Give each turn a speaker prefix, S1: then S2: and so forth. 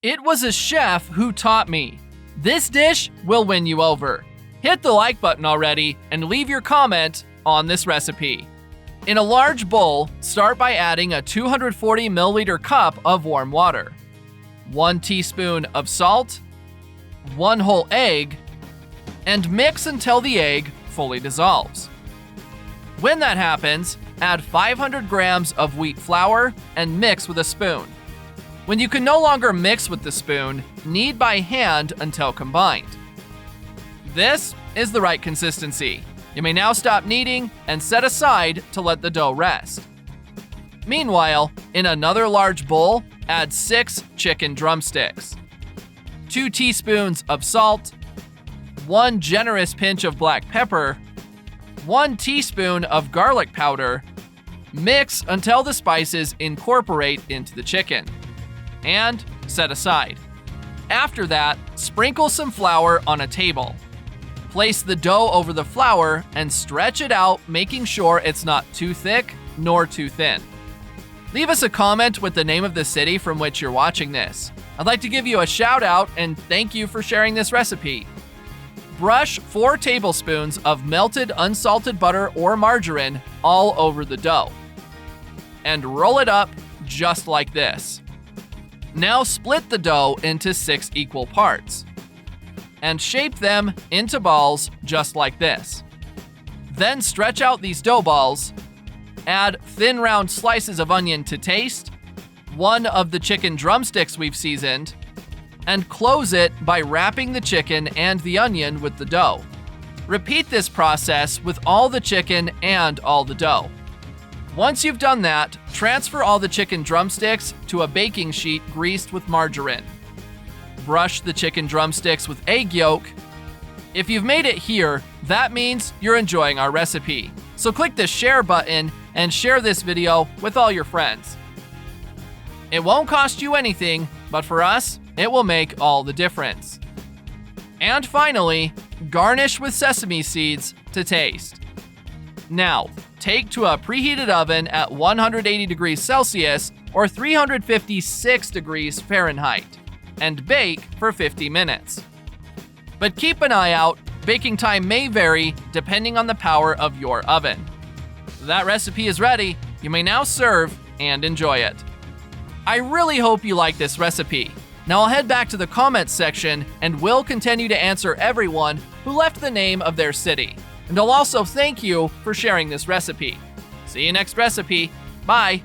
S1: It was a chef who taught me. This dish will win you over. Hit the like button already and leave your comment on this recipe. In a large bowl, start by adding a 240 milliliter cup of warm water, 1 teaspoon of salt, 1 whole egg, and mix until the egg fully dissolves. When that happens, add 500 grams of wheat flour and mix with a spoon. When you can no longer mix with the spoon, knead by hand until combined. This is the right consistency. You may now stop kneading and set aside to let the dough rest. Meanwhile, in another large bowl, add 6 chicken drumsticks, 2 teaspoons of salt, 1 generous pinch of black pepper, 1 teaspoon of garlic powder. Mix until the spices incorporate into the chicken, and set aside. After that, sprinkle some flour on a table. Place the dough over the flour and stretch it out, making sure it's not too thick nor too thin. Leave us a comment with the name of the city from which you're watching this. I'd like to give you a shout out and thank you for sharing this recipe. Brush 4 tablespoons of melted unsalted butter or margarine all over the dough. And roll it up just like this. Now split the dough into 6 equal parts. And shape them into balls just like this. Then stretch out these dough balls. Add thin round slices of onion to taste, 1 of the chicken drumsticks we've seasoned, and close it by wrapping the chicken and the onion with the dough. Repeat this process with all the chicken and all the dough. Once you've done that, transfer all the chicken drumsticks to a baking sheet greased with margarine. Brush the chicken drumsticks with egg yolk. If you've made it here, that means you're enjoying our recipe. So click the share button and share this video with all your friends. It won't cost you anything, but for us, it will make all the difference. And finally, garnish with sesame seeds to taste. Now, take to a preheated oven at 180 degrees Celsius or 356 degrees Fahrenheit and bake for 50 minutes. But keep an eye out, baking time may vary depending on the power of your oven. That recipe is ready. You may now serve and enjoy it. I really hope you like this recipe. Now I'll head back to the comments section and we'll continue to answer everyone who left the name of their city. And I'll also thank you for sharing this recipe. See you next recipe. Bye.